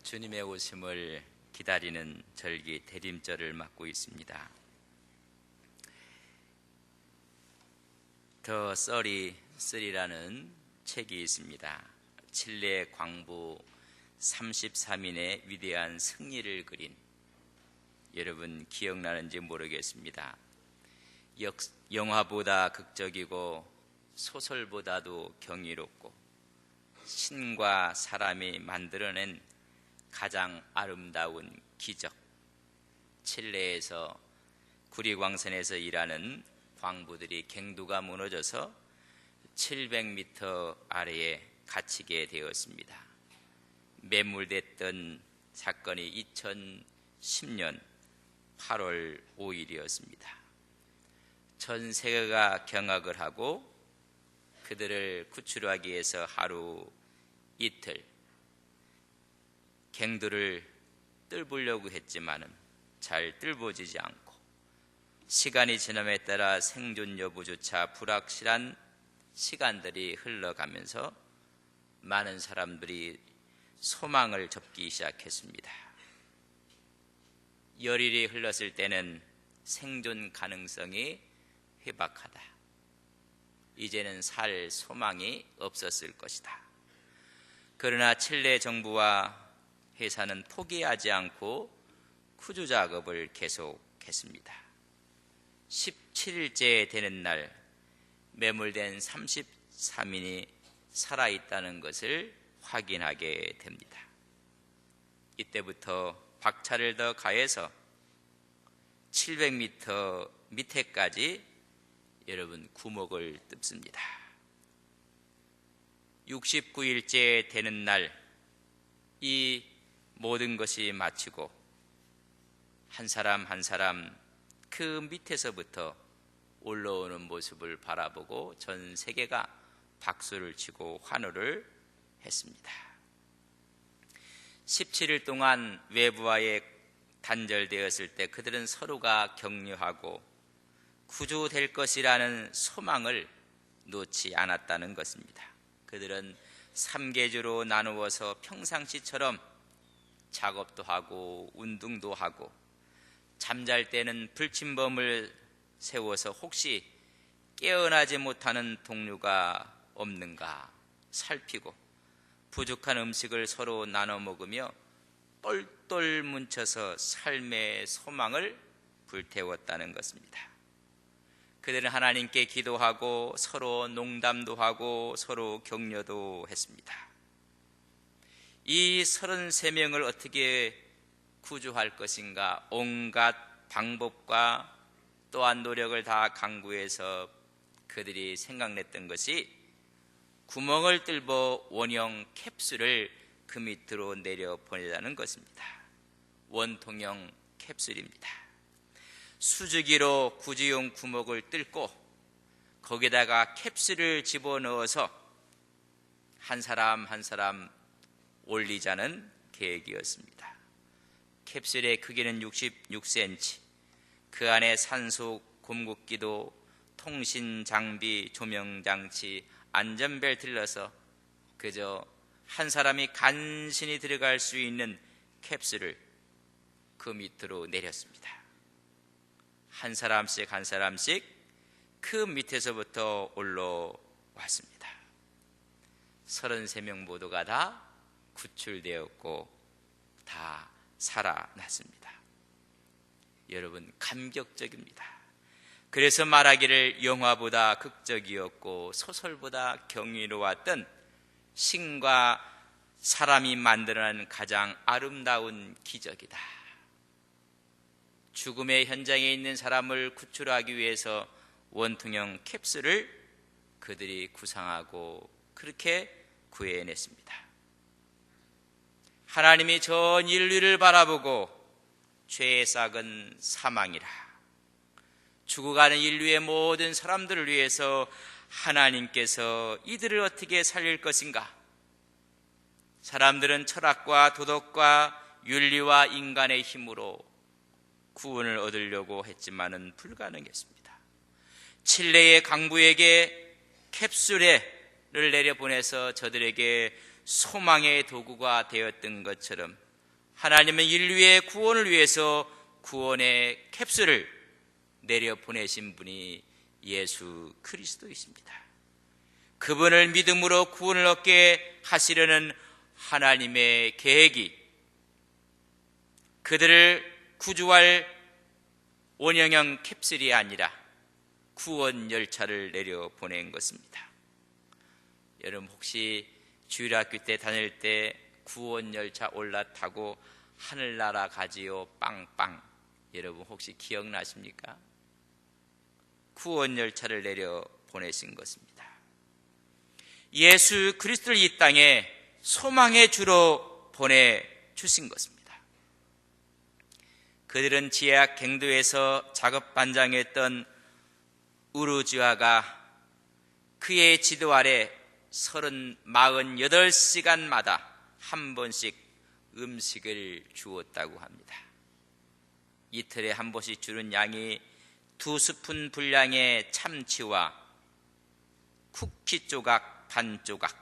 주님의 오심을 기다리는 절기 대림절을 맞고 있습니다. 더 33라는 책이 있습니다. 칠레 광부 33인의 위대한 승리를 그린, 여러분 기억나는지 모르겠습니다. 영화보다 극적이고 소설보다도 경이롭고 신과 사람이 만들어낸 가장 아름다운 기적, 칠레에서 구리광선에서 일하는 광부들이 갱도가 무너져서 700m 아래에 갇히게 되었습니다. 매몰됐던 사건이 2010년 8월 5일이었습니다. 전 세계가 경악을 하고 그들을 구출하기 위해서 하루 이틀 갱도를 뜰보려고 했지만은 잘 뜰보지지 않고, 시간이 지남에 따라 생존 여부조차 불확실한 시간들이 흘러가면서 많은 사람들이 소망을 접기 시작했습니다. 열일이 흘렀을 때는 생존 가능성이 희박하다. 이제는 살 소망이 없었을 것이다. 그러나 칠레 정부와 회사는 포기하지 않고 구조 작업을 계속했습니다. 17일째 되는 날, 매몰된 33인이 살아있다는 것을 확인하게 됩니다. 이때부터 박차를 더 가해서 700m 밑에까지 여러분 구멍을 뚫습니다. 69일째 되는 날, 이 모든 것이 마치고 한 사람 한 사람 그 밑에서부터 올라오는 모습을 바라보고 전 세계가 박수를 치고 환호를 했습니다. 17일 동안 외부와의 단절되었을 때 그들은 서로가 격려하고 구조될 것이라는 소망을 놓지 않았다는 것입니다. 그들은 3계주로 나누어서 평상시처럼 작업도 하고 운동도 하고, 잠잘 때는 불침범을 세워서 혹시 깨어나지 못하는 동료가 없는가 살피고, 부족한 음식을 서로 나눠 먹으며 똘똘 뭉쳐서 삶의 소망을 불태웠다는 것입니다. 그들은 하나님께 기도하고 서로 농담도 하고 서로 격려도 했습니다. 이 33명을 어떻게 구조할 것인가, 온갖 방법과 또한 노력을 다 강구해서 그들이 생각냈던 것이 구멍을 뚫어 원형 캡슐을 그 밑으로 내려 보내자는 것입니다. 원통형 캡슐입니다. 수증기로 구조용 구멍을 뚫고 거기다가 캡슐을 집어넣어서 한 사람 한 사람 올리자는 계획이었습니다. 캡슐의 크기는 66cm, 그 안에 산소 공급기도, 통신 장비, 조명 장치, 안전벨트를 넣어서 그저 한 사람이 간신히 들어갈 수 있는 캡슐을 그 밑으로 내렸습니다. 한 사람씩 한 사람씩 그 밑에서부터 올라왔습니다. 33명 모두가 다 구출되었고 다 살아났습니다. 여러분, 감격적입니다. 그래서 말하기를 영화보다 극적이었고 소설보다 경이로웠던 신과 사람이 만들어낸 가장 아름다운 기적이다. 죽음의 현장에 있는 사람을 구출하기 위해서 원통형 캡슐을 그들이 구상하고 그렇게 구해냈습니다. 하나님이 전 인류를 바라보고 죄의 싹은 사망이라, 죽어가는 인류의 모든 사람들을 위해서 하나님께서 이들을 어떻게 살릴 것인가? 사람들은 철학과 도덕과 윤리와 인간의 힘으로 구원을 얻으려고 했지만은 불가능했습니다. 칠레의 강부에게 캡슐을 내려보내서 저들에게 소망의 도구가 되었던 것처럼 하나님은 인류의 구원을 위해서 구원의 캡슐을 내려 보내신 분이 예수 그리스도이십니다. 그분을 믿음으로 구원을 얻게 하시려는 하나님의 계획이 그들을 구주할 원형형 캡슐이 아니라 구원 열차를 내려 보낸 것입니다. 여러분 혹시 주일학교 때 다닐 때 구원 열차 올라타고 하늘나라 가지요 빵빵, 여러분 혹시 기억나십니까? 구원 열차를 내려 보내신 것입니다. 예수 그리스도를 이 땅에 소망의 주로 보내주신 것입니다. 그들은 지하 갱도에서 작업 반장했던 우르주아가 그의 지도 아래 48시간마다 한 번씩 음식을 주었다고 합니다. 이틀에 한 번씩 주는 양이 2스푼 분량의 참치와 쿠키 조각 반 조각,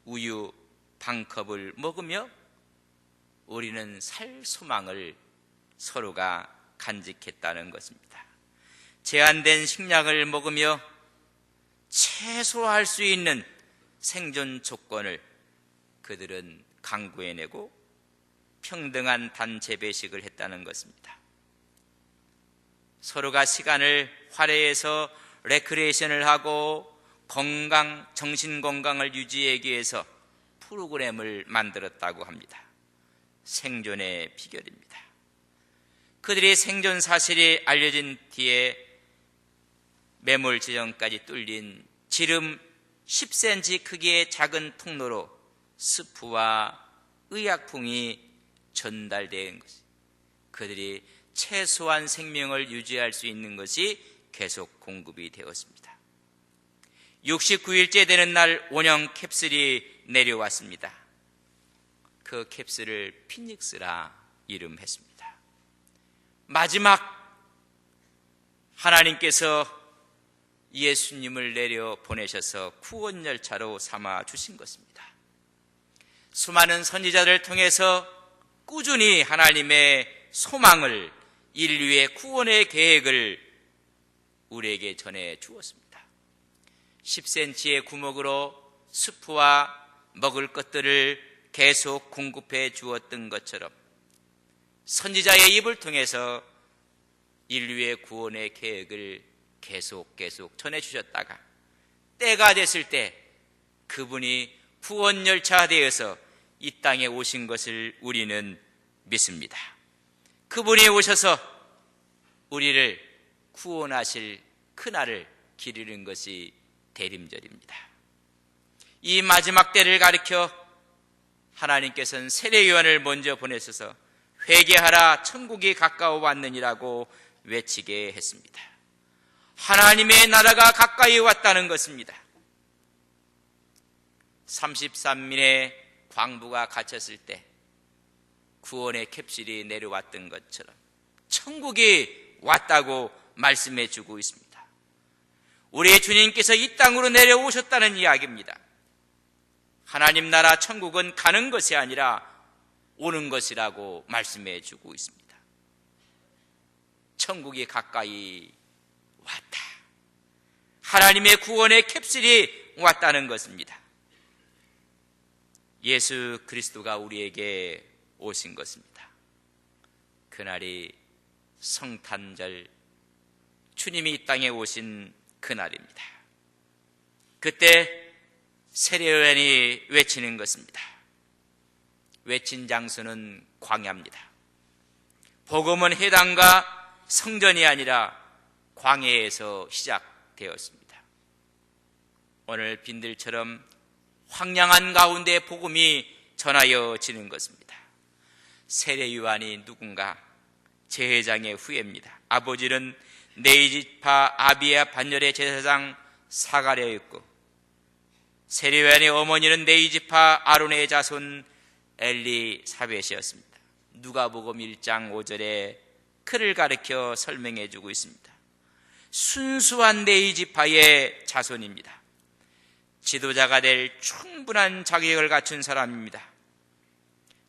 우유 반컵을 먹으며 우리는 살 소망을 서로가 간직했다는 것입니다. 제한된 식량을 먹으며 최소화할 수 있는 생존 조건을 그들은 강구해내고 평등한 단체 배식을 했다는 것입니다. 서로가 시간을 할애해서 레크레이션을 하고 정신 건강을 유지하기 위해서 프로그램을 만들었다고 합니다. 생존의 비결입니다. 그들의 생존 사실이 알려진 뒤에 매몰 지점까지 뚫린 지름 10cm 크기의 작은 통로로 스프와 의약품이 전달된 것이, 그들이 최소한 생명을 유지할 수 있는 것이 계속 공급이 되었습니다. 69일째 되는 날 원형 캡슐이 내려왔습니다. 그 캡슐을 피닉스라 이름했습니다. 마지막 하나님께서 예수님을 내려 보내셔서 구원 열차로 삼아 주신 것입니다. 수많은 선지자들을 통해서 꾸준히 하나님의 소망을, 인류의 구원의 계획을 우리에게 전해 주었습니다. 10cm의 구멍으로 스프와 먹을 것들을 계속 공급해 주었던 것처럼 선지자의 입을 통해서 인류의 구원의 계획을 계속 전해 주셨다가 때가 됐을 때 그분이 구원 열차 되어서 이 땅에 오신 것을 우리는 믿습니다. 그분이 오셔서 우리를 구원하실 그날을 기리는 것이 대림절입니다. 이 마지막 때를 가리켜 하나님께서는 세례 요한을 먼저 보내셔서 회개하라 천국이 가까워 왔느니라고 외치게 했습니다. 하나님의 나라가 가까이 왔다는 것입니다. 33인의 광부가 갇혔을 때 구원의 캡슐이 내려왔던 것처럼 천국이 왔다고 말씀해 주고 있습니다. 우리 주님께서 이 땅으로 내려오셨다는 이야기입니다. 하나님 나라 천국은 가는 것이 아니라 오는 것이라고 말씀해 주고 있습니다. 천국이 가까이 왔다. 하나님의 구원의 캡슐이 왔다는 것입니다. 예수 그리스도가 우리에게 오신 것입니다. 그날이 성탄절, 주님이 이 땅에 오신 그날입니다. 그때 세례요한이 외치는 것입니다. 외친 장소는 광야입니다. 복음은 회당과 성전이 아니라 광야에서 시작되었습니다. 오늘 빈들처럼 황량한 가운데 복음이 전하여지는 것입니다. 세례요한이 누군가? 제사장의 후예입니다. 아버지는 네이지파 아비야 반열의 제사장 사가랴였고 세례요한의 어머니는 네이지파 아론의 자손 엘리사벳이었습니다. 누가복음 1장 5절에 그를 가리켜 설명해 주고 있습니다. 순수한 네이지파의 자손입니다. 지도자가 될 충분한 자격을 갖춘 사람입니다.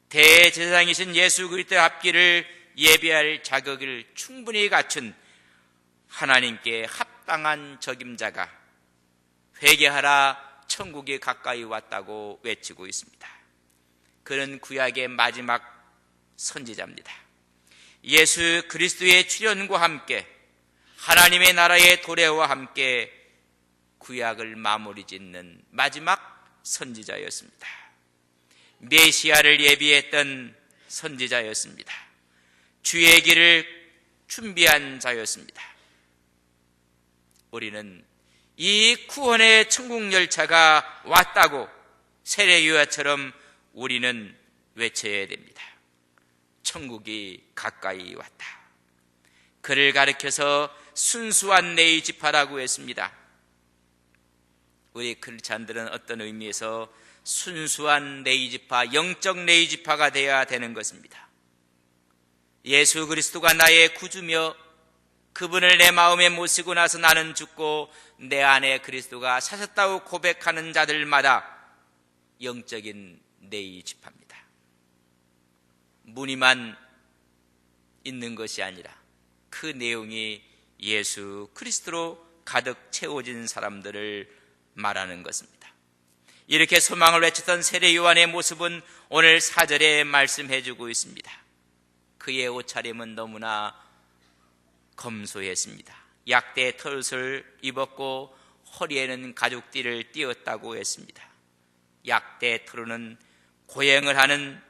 대제사장이신 예수 그리스도의 앞길을 예비할 자격을 충분히 갖춘 하나님께 합당한 적임자가 회개하라 천국이 가까이 왔다고 외치고 있습니다. 그는 구약의 마지막 선지자입니다. 예수 그리스도의 출현과 함께 하나님의 나라의 도래와 함께 구약을 마무리 짓는 마지막 선지자였습니다. 메시아를 예비했던 선지자였습니다. 주의 길을 준비한 자였습니다. 우리는 이 구원의 천국 열차가 왔다고 세례요한처럼 우리는 외쳐야 됩니다. 천국이 가까이 왔다. 그를 가리켜서 순수한 네이 지파라고 했습니다. 우리 크리스찬들은 어떤 의미에서 순수한 네이 지파, 영적 네이 지파가 되어야 되는 것입니다. 예수 그리스도가 나의 구주며 그분을 내 마음에 모시고 나서 나는 죽고 내 안에 그리스도가 사셨다고 고백하는 자들마다 영적인 네이 지파입니다. 무늬만 있는 것이 아니라 그 내용이 예수 그리스도로 가득 채워진 사람들을 말하는 것입니다. 이렇게 소망을 외쳤던 세례 요한의 모습은 오늘 4절에 말씀해주고 있습니다. 그의 옷차림은 너무나 검소했습니다. 약대 털옷을 입었고 허리에는 가죽띠를 띄었다고 했습니다. 약대 털옷은 고행을 하는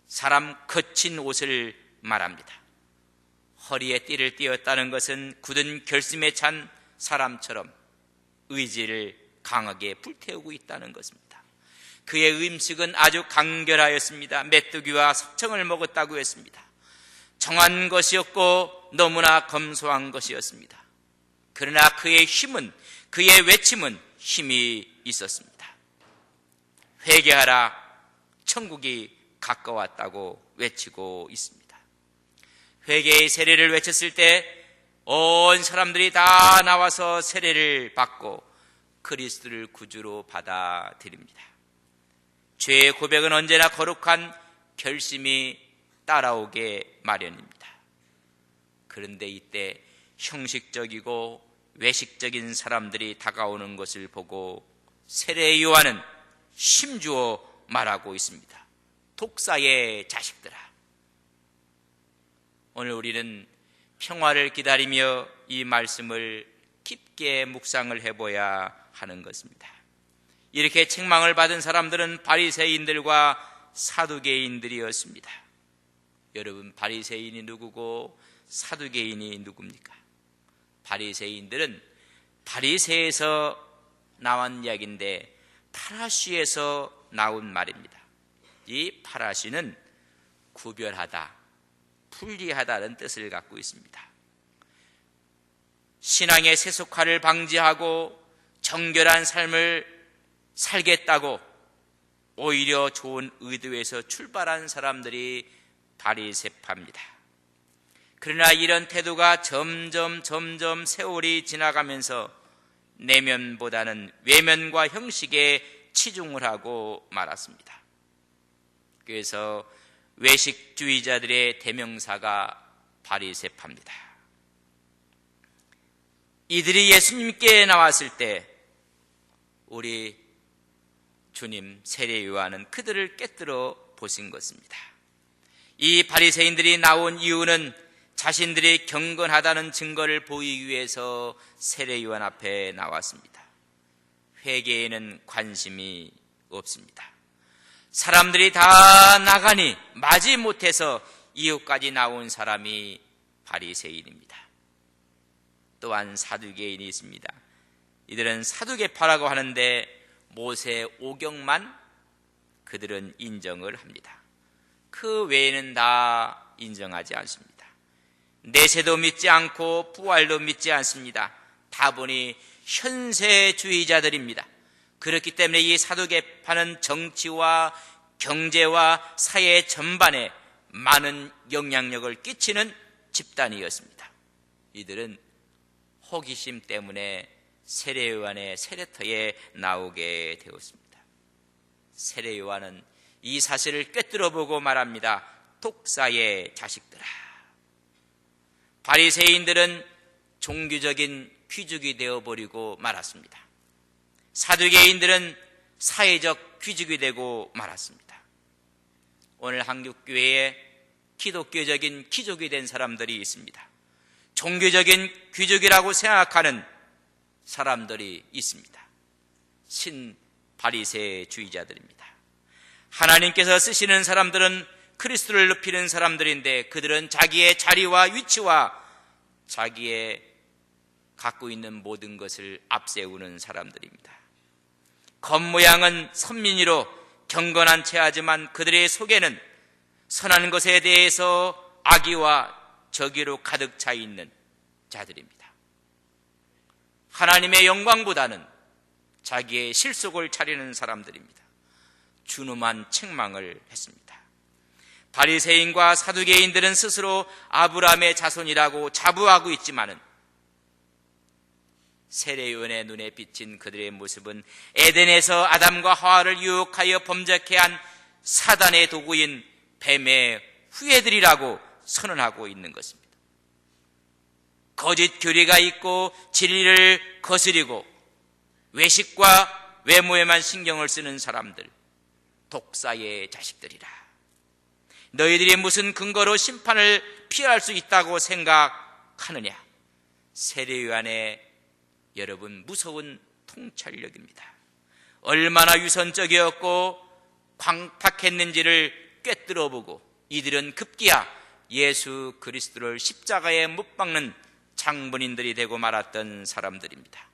사람 거친 옷을 말합니다. 허리에 띠를 띄었다는 것은 굳은 결심에 찬 사람처럼 의지를 강하게 불태우고 있다는 것입니다. 그의 음식은 아주 간결하였습니다. 메뚜기와 석청을 먹었다고 했습니다. 정한 것이었고 너무나 검소한 것이었습니다. 그러나 그의 힘은, 그의 외침은 힘이 있었습니다. 회개하라, 천국이 가까웠다고 외치고 있습니다. 회개의 세례를 외쳤을 때 온 사람들이 다 나와서 세례를 받고 그리스도를 구주로 받아들입니다. 죄의 고백은 언제나 거룩한 결심이 따라오게 마련입니다. 그런데 이때 형식적이고 외식적인 사람들이 다가오는 것을 보고 세례 요한은 힘주어 말하고 있습니다. 독사의 자식들아. 오늘 우리는 평화를 기다리며 이 말씀을 깊게 묵상을 해봐야 하는 것입니다. 이렇게 책망을 받은 사람들은 바리새인들과 사두개인들이었습니다. 여러분, 바리새인이 누구고 사두개인이 누굽니까? 바리새인들은 바리새에서 나온 이야기인데 파라시에서 나온 말입니다. 이 파라시는 구별하다, 분리하다는 뜻을 갖고 있습니다. 신앙의 세속화를 방지하고 정결한 삶을 살겠다고 오히려 좋은 의도에서 출발한 사람들이 바리새파입니다. 그러나 이런 태도가 점점 세월이 지나가면서 내면보다는 외면과 형식에 치중을 하고 말았습니다. 그래서 외식주의자들의 대명사가 바리새파입니다. 이들이 예수님께 나왔을 때 우리 주님 세례 요한은 그들을 꿰뚫어 보신 것입니다. 이 바리새인들이 나온 이유는 자신들이 경건하다는 증거를 보이기 위해서 세례 요한 앞에 나왔습니다. 회개에는 관심이 없습니다. 사람들이 다 나가니 마지 못해서 이웃까지 나온 사람이 바리새인입니다. 또한 사두개인이 있습니다. 이들은 사두개파라고 하는데 모세 오경만 그들은 인정을 합니다. 그 외에는 다 인정하지 않습니다. 내세도 믿지 않고 부활도 믿지 않습니다. 다분히 현세주의자들입니다. 그렇기 때문에 이 사두개파는 정치와 경제와 사회 전반에 많은 영향력을 끼치는 집단이었습니다. 이들은 호기심 때문에 세례 요한의 세례터에 나오게 되었습니다. 세례 요한은 이 사실을 꿰뚫어 보고 말합니다. 독사의 자식들아. 바리새인들은 종교적인 귀족이 되어버리고 말았습니다. 사두개인들은 사회적 귀족이 되고 말았습니다. 오늘 한국교회에 기독교적인 귀족이 된 사람들이 있습니다. 종교적인 귀족이라고 생각하는 사람들이 있습니다. 신바리새주의자들입니다. 하나님께서 쓰시는 사람들은 그리스도를 높이는 사람들인데 그들은 자기의 자리와 위치와 자기의 갖고 있는 모든 것을 앞세우는 사람들입니다. 겉모양은 선민이로 경건한 체하지만 그들의 속에는 선한 것에 대해서 악의와 저기로 가득 차 있는 자들입니다. 하나님의 영광보다는 자기의 실속을 차리는 사람들입니다. 준엄한 책망을 했습니다. 바리새인과 사두개인들은 스스로 아브라함의 자손이라고 자부하고 있지만은 세례요한의 눈에 비친 그들의 모습은 에덴에서 아담과 하와를 유혹하여 범죄케 한 사단의 도구인 뱀의 후예들이라고 선언하고 있는 것입니다. 거짓 교리가 있고 진리를 거스리고 외식과 외모에만 신경을 쓰는 사람들, 독사의 자식들이라. 너희들이 무슨 근거로 심판을 피할 수 있다고 생각하느냐? 세례요한의 여러분 무서운 통찰력입니다. 얼마나 유선적이었고 광탁했는지를 꿰뚫어보고 이들은 급기야 예수 그리스도를 십자가에 못 박는 장본인들이 되고 말았던 사람들입니다.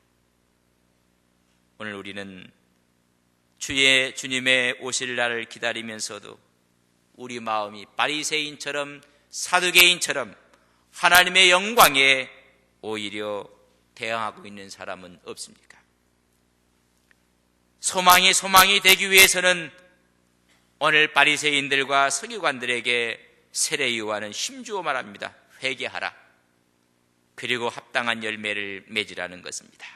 오늘 우리는 주님의 오실 날을 기다리면서도 우리 마음이 바리새인처럼 사두개인처럼 하나님의 영광에 오히려 대항하고 있는 사람은 없습니까? 소망이 되기 위해서는 오늘 바리새인들과 서기관들에게 세례요한은 힘주어 말합니다. 회개하라. 그리고 합당한 열매를 맺으라는 것입니다.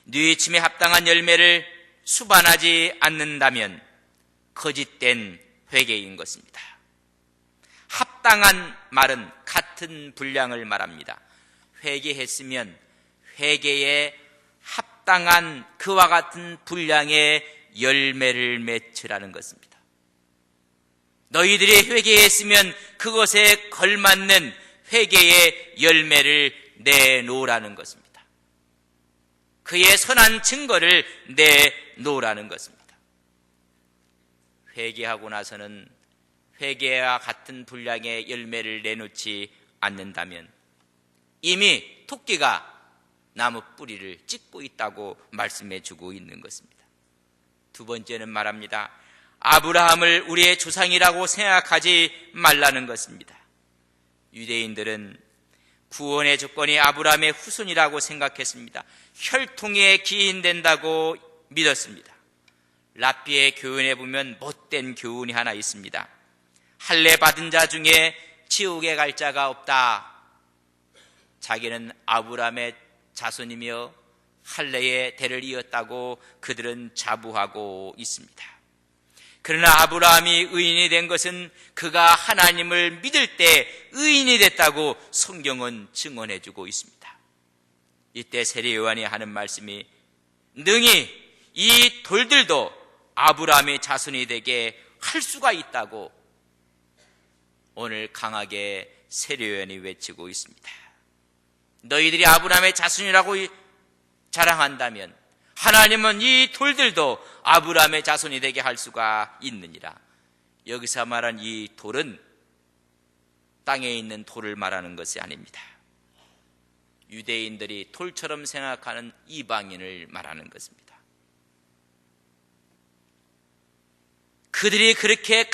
뉘우침에 합당한 열매를 수반하지 않는다면 거짓된 회개인 것입니다. 합당한 말은 같은 분량을 말합니다. 회개했으면 회개에 합당한 그와 같은 분량의 열매를 맺으라는 것입니다. 너희들이 회개했으면 그것에 걸맞는 회개의 열매를 내놓으라는 것입니다. 그의 선한 증거를 내놓으라는 것입니다. 회개하고 나서는 회개와 같은 분량의 열매를 내놓지 않는다면 이미 토끼가 나무 뿌리를 찢고 있다고 말씀해 주고 있는 것입니다. 두 번째는 말합니다. 아브라함을 우리의 조상이라고 생각하지 말라는 것입니다. 유대인들은 구원의 조건이 아브라함의 후손이라고 생각했습니다. 혈통에 기인된다고 믿었습니다. 랍비의 교훈에 보면 못된 교훈이 하나 있습니다. 할례 받은 자 중에 지옥에 갈 자가 없다. 자기는 아브라함의 자손이며 할례의 대를 이었다고 그들은 자부하고 있습니다. 그러나 아브라함이 의인이 된 것은 그가 하나님을 믿을 때 의인이 됐다고 성경은 증언해주고 있습니다. 이때 세례요한이 하는 말씀이 능히 이 돌들도 아브라함의 자손이 되게 할 수가 있다고 오늘 강하게 세례요한이 외치고 있습니다. 너희들이 아브라함의 자손이라고 자랑한다면 하나님은 이 돌들도 아브라함의 자손이 되게 할 수가 있느니라. 여기서 말한 이 돌은 땅에 있는 돌을 말하는 것이 아닙니다. 유대인들이 돌처럼 생각하는 이방인을 말하는 것입니다. 그들이 그렇게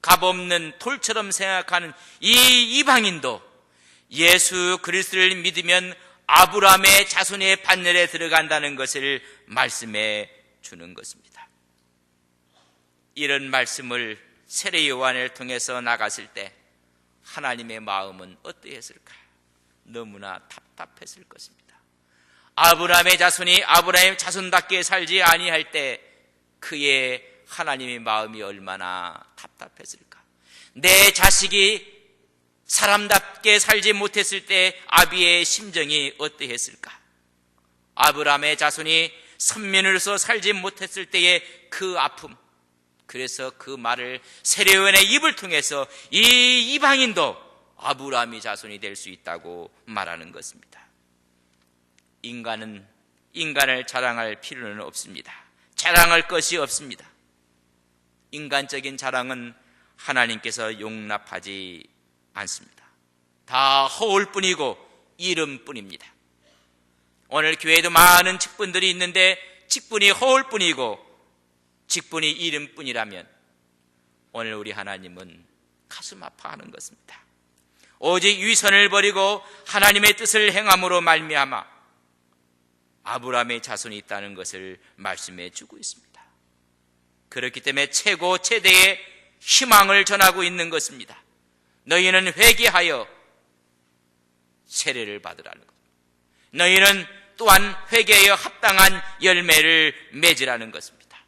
값없는 돌처럼 생각하는 이 이방인도 예수 그리스도를 믿으면 아브라함의 자손의 반열에 들어간다는 것을 말씀해 주는 것입니다. 이런 말씀을 세례 요한을 통해서 나갔을 때 하나님의 마음은 어떠했을까? 너무나 답답했을 것입니다. 아브라함의 자손이 아브라함의 자손답게 살지 아니할 때 그의 하나님의 마음이 얼마나 답답했을까. 내 자식이 사람답게 살지 못했을 때 아비의 심정이 어떠했을까. 아브라함의 자손이 선민으로서 살지 못했을 때의 그 아픔, 그래서 그 말을 세례요한의 입을 통해서 이 이방인도 아브라함의 자손이 될 수 있다고 말하는 것입니다. 인간을 자랑할 필요는 없습니다. 자랑할 것이 없습니다. 인간적인 자랑은 하나님께서 용납하지 않습니다. 다 허울뿐이고 이름뿐입니다. 오늘 교회에도 많은 직분들이 있는데 직분이 허울뿐이고 직분이 이름뿐이라면 오늘 우리 하나님은 가슴 아파하는 것입니다. 오직 위선을 버리고 하나님의 뜻을 행함으로 말미암아 아브라함의 자손이 있다는 것을 말씀해 주고 있습니다. 그렇기 때문에 최고 최대의 희망을 전하고 있는 것입니다. 너희는 회개하여 세례를 받으라는 것. 너희는 또한 회개하여 합당한 열매를 맺으라는 것입니다.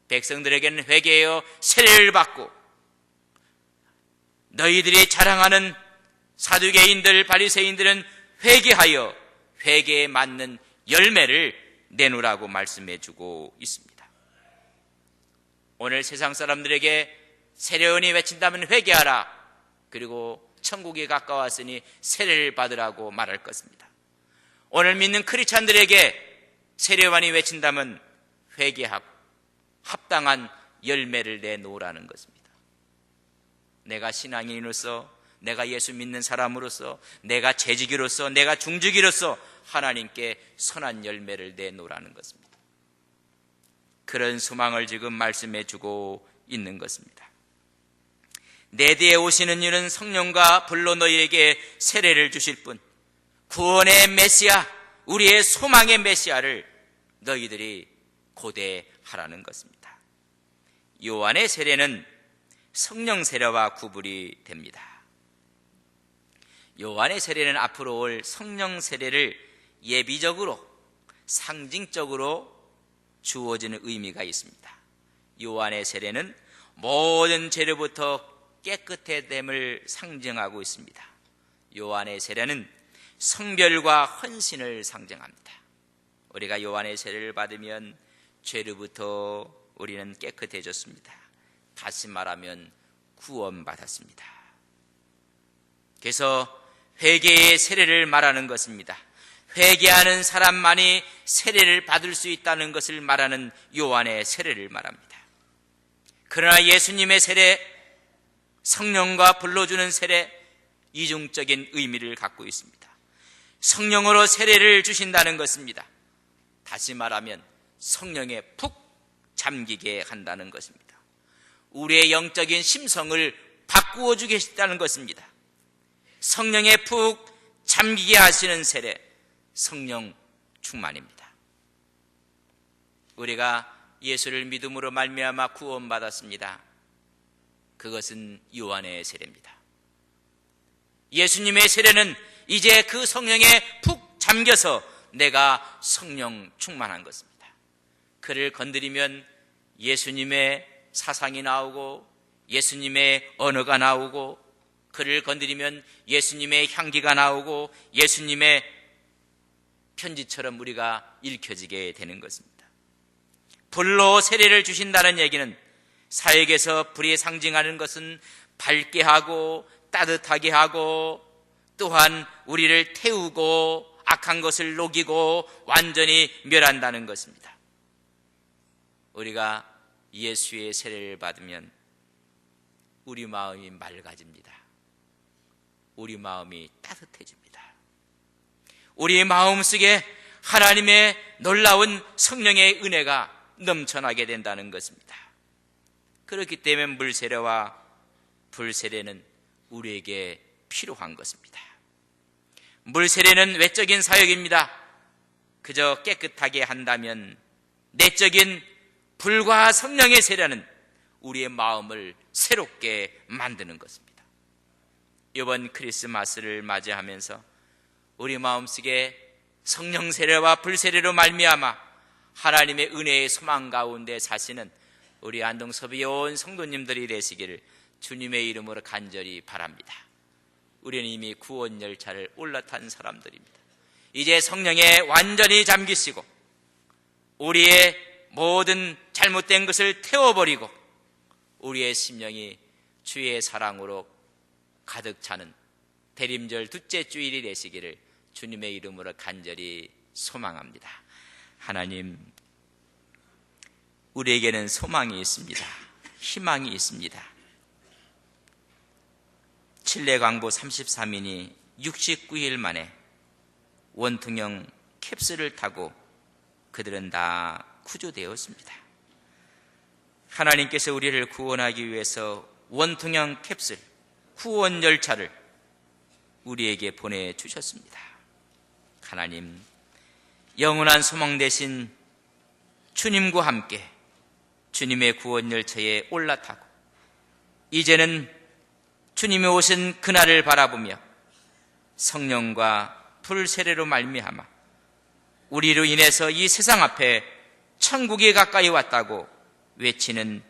백성들에게는 회개하여 세례를 받고 너희들이 자랑하는 사두개인들, 바리새인들은 회개하여 회개에 맞는 열매를 내놓으라고 말씀해 주고 있습니다. 오늘 세상 사람들에게 세례요한이 외친다면 회개하라, 그리고 천국이 가까웠으니 세례를 받으라고 말할 것입니다. 오늘 믿는 크리스찬들에게 세례요한이 외친다면 회개하고 합당한 열매를 내놓으라는 것입니다. 내가 신앙인으로서, 내가 예수 믿는 사람으로서, 내가 재직이로서, 내가 중직이로서 하나님께 선한 열매를 내놓으라는 것입니다. 그런 소망을 지금 말씀해 주고 있는 것입니다. 내 뒤에 오시는 이는 성령과 불로 너희에게 세례를 주실 분, 구원의 메시아, 우리의 소망의 메시아를 너희들이 고대하라는 것입니다. 요한의 세례는 성령 세례와 구분이 됩니다. 요한의 세례는 앞으로 올 성령 세례를 예비적으로, 상징적으로 주어지는 의미가 있습니다. 요한의 세례는 모든 죄로부터 깨끗해됨을 상징하고 있습니다. 요한의 세례는 성별과 헌신을 상징합니다. 우리가 요한의 세례를 받으면 죄로부터 우리는 깨끗해졌습니다. 다시 말하면 구원받았습니다. 그래서 회개의 세례를 말하는 것입니다. 회개하는 사람만이 세례를 받을 수 있다는 것을 말하는 요한의 세례를 말합니다. 그러나 예수님의 세례, 성령과 불로 주는 세례, 이중적인 의미를 갖고 있습니다. 성령으로 세례를 주신다는 것입니다. 다시 말하면 성령에 푹 잠기게 한다는 것입니다. 우리의 영적인 심성을 바꾸어 주겠다는 것입니다. 성령에 푹 잠기게 하시는 세례, 성령 충만입니다. 우리가 예수를 믿음으로 말미암아 구원받았습니다. 그것은 요한의 세례입니다. 예수님의 세례는 이제 그 성령에 푹 잠겨서 내가 성령 충만한 것입니다. 그를 건드리면 예수님의 사상이 나오고 예수님의 언어가 나오고, 그를 건드리면 예수님의 향기가 나오고 예수님의 편지처럼 우리가 읽혀지게 되는 것입니다. 불로 세례를 주신다는 얘기는, 사역에서 불이 상징하는 것은 밝게 하고 따뜻하게 하고 또한 우리를 태우고 악한 것을 녹이고 완전히 멸한다는 것입니다. 우리가 예수의 세례를 받으면 우리 마음이 맑아집니다. 우리 마음이 따뜻해집니다. 우리 마음속에 하나님의 놀라운 성령의 은혜가 넘쳐나게 된다는 것입니다. 그렇기 때문에 물세례와 불세례는 우리에게 필요한 것입니다. 물세례는 외적인 사역입니다. 그저 깨끗하게 한다면, 내적인 불과 성령의 세례는 우리의 마음을 새롭게 만드는 것입니다. 이번 크리스마스를 맞이하면서 우리 마음속에 성령 세례와 불세례로 말미암아 하나님의 은혜의 소망 가운데 사시는 우리 안동 섭외 온 성도님들이 되시기를 주님의 이름으로 간절히 바랍니다. 우리는 이미 구원 열차를 올라탄 사람들입니다. 이제 성령에 완전히 잠기시고 우리의 모든 잘못된 것을 태워버리고 우리의 심령이 주의 사랑으로 가득 차는 대림절 둘째 주일이 되시기를 주님의 이름으로 간절히 소망합니다. 하나님, 우리에게는 소망이 있습니다. 희망이 있습니다. 칠레 광부 33인이 69일 만에 원통형 캡슐을 타고 그들은 다 구조되었습니다. 하나님께서 우리를 구원하기 위해서 원통형 캡슐, 구원 열차를 우리에게 보내주셨습니다. 하나님, 영원한 소망 되신 주님과 함께 주님의 구원 열차에 올라타고 이제는 주님이 오신 그날을 바라보며 성령과 불 세례로 말미암아 우리로 인해서 이 세상 앞에 천국이 가까이 왔다고 외치는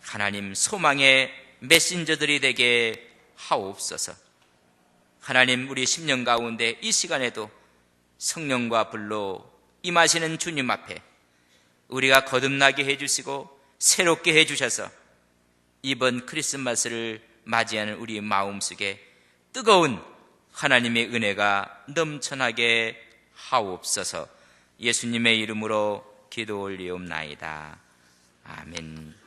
하나님 소망의 메신저들이 되게 하옵소서. 하나님, 우리 심령 가운데 이 시간에도 성령과 불로 임하시는 주님 앞에 우리가 거듭나게 해주시고 새롭게 해주셔서 이번 크리스마스를 맞이하는 우리 마음속에 뜨거운 하나님의 은혜가 넘쳐나게 하옵소서. 예수님의 이름으로 기도 올리옵나이다. 아멘.